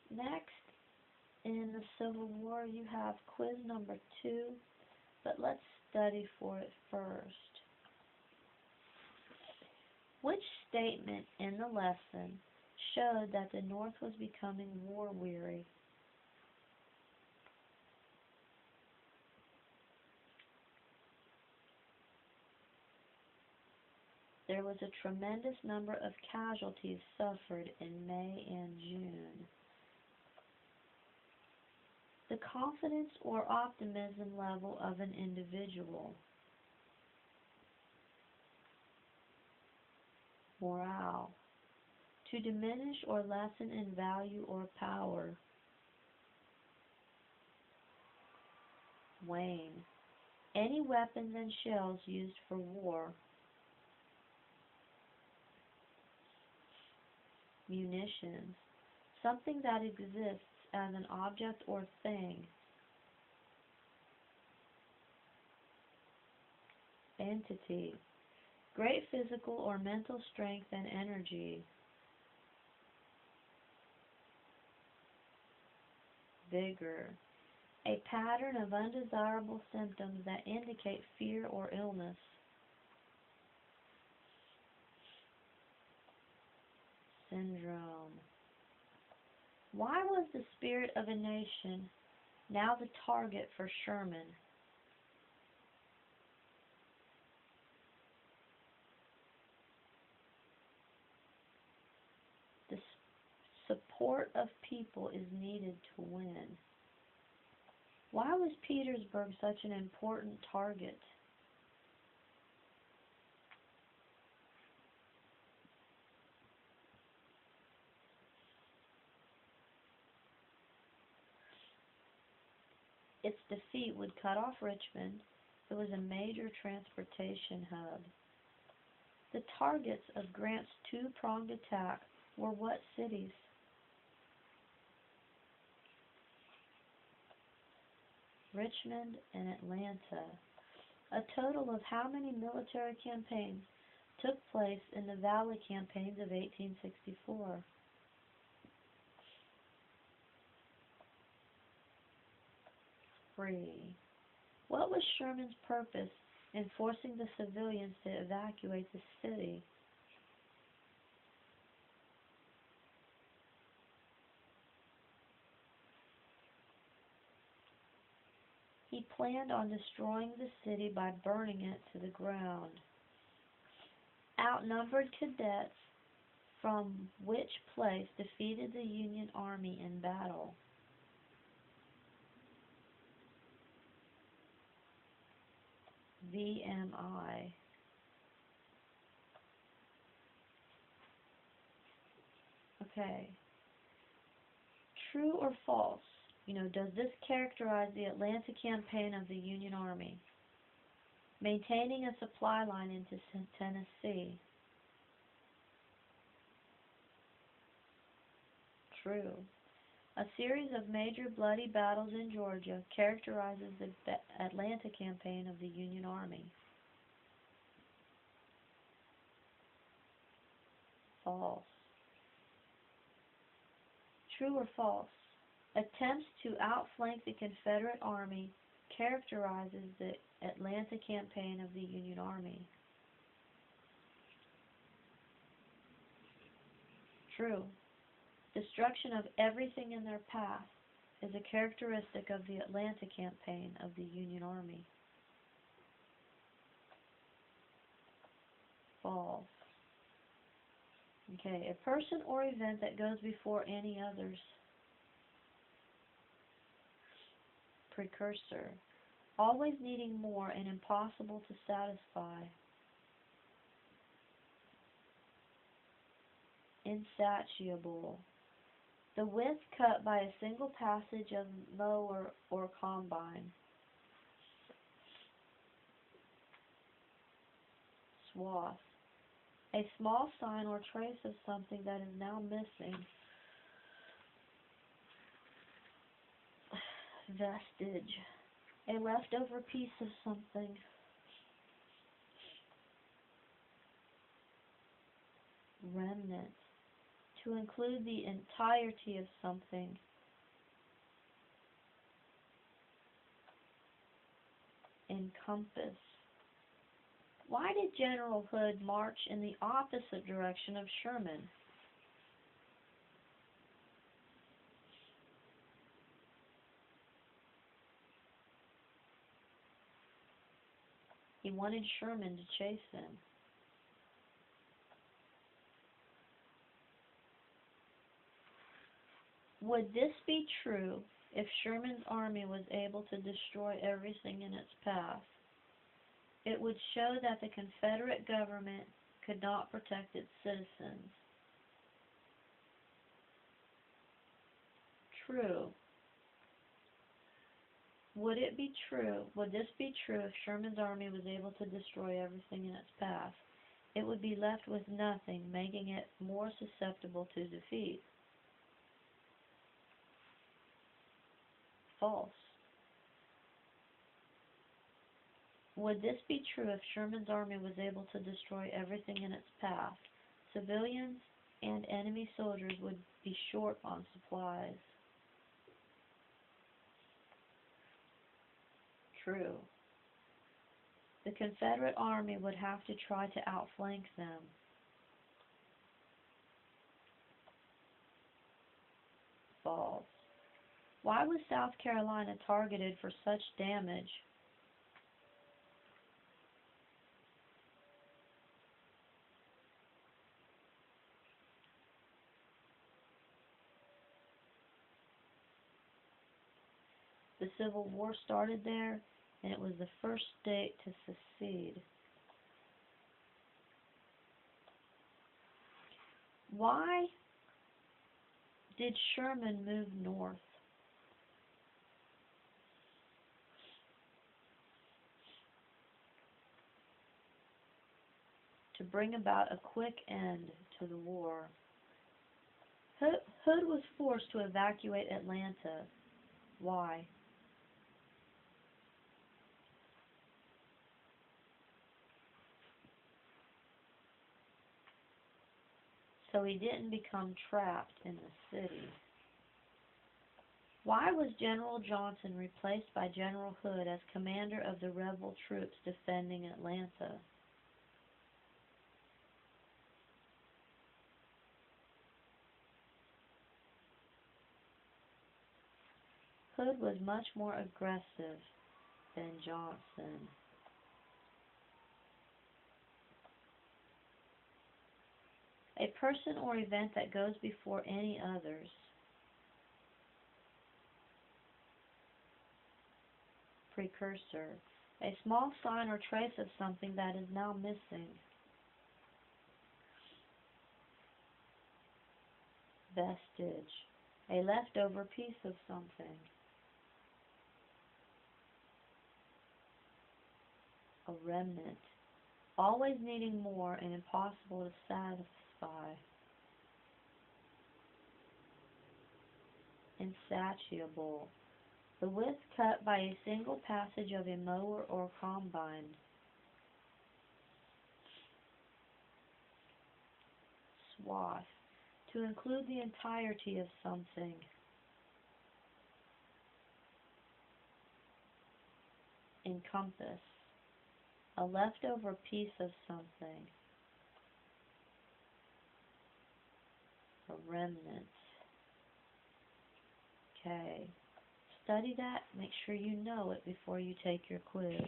Next, in the Civil War, you have quiz number 2, but let's study for it first. Which statement in the lesson showed that the North was becoming war-weary? There was a tremendous number of casualties suffered in May and June. The confidence or optimism level of an individual. Morale. To diminish or lessen in value or power. Wane. Any weapons and shells used for war. Munitions. Something that exists as an object or thing. Entity. Great physical or mental strength and energy. Vigor. A pattern of undesirable symptoms that indicate fear or illness. Syndrome. Why was the spirit of a nation now the target for Sherman? The support of people is needed to win. Why was Petersburg such an important target? Its defeat would cut off Richmond. It was a major transportation hub. The targets of Grant's two-pronged attack were what cities? Richmond and Atlanta. A total of how many military campaigns took place in the Valley campaigns of 1864? Free. What was Sherman's purpose in forcing the civilians to evacuate the city? He planned on destroying the city by burning it to the ground. Outnumbered cadets from which place defeated the Union Army in battle? VMI. Okay. True or false? Does this characterize the Atlanta campaign of the Union Army? Maintaining a supply line into Tennessee. True. A series of major bloody battles in Georgia characterizes the Atlanta campaign of the Union Army. False. True or false? Attempts to outflank the Confederate Army characterizes the Atlanta campaign of the Union Army. True. Destruction of everything in their path is a characteristic of the Atlanta campaign of the Union Army. False. Okay, a person or event that goes before any others. Precursor. Always needing more and impossible to satisfy. Insatiable. The width cut by a single passage of mower or combine. Swath. A small sign or trace of something that is now missing. Vestige. A leftover piece of something. Remnant. To include the entirety of something. Encompass. Why did General Hood march in the opposite direction of Sherman? He wanted Sherman to chase him. Would this be true if Sherman's army was able to destroy everything in its path? It would show that the Confederate government could not protect its citizens. True. Would this be true if Sherman's army was able to destroy everything in its path? It would be left with nothing, making it more susceptible to defeat. False. Would this be true if Sherman's army was able to destroy everything in its path? Civilians and enemy soldiers would be short on supplies. True. The Confederate army would have to try to outflank them. False. Why was South Carolina targeted for such damage? The Civil War started there, and it was the first state to secede. Why did Sherman move north? To bring about a quick end to the war. Hood was forced to evacuate Atlanta. Why? So he didn't become trapped in the city. Why was General Johnson replaced by General Hood as commander of the rebel troops defending Atlanta? Hood was much more aggressive than Johnson. A person or event that goes before any others. Precursor. A small sign or trace of something that is now missing. Vestige. A leftover piece of something. A remnant. Always needing more and impossible to satisfy. Insatiable. The width cut by a single passage of a mower or combine. Swath. To include the entirety of something. Encompass. A leftover piece of something. A remnant. Okay. Study that. Make sure you know it before you take your quiz.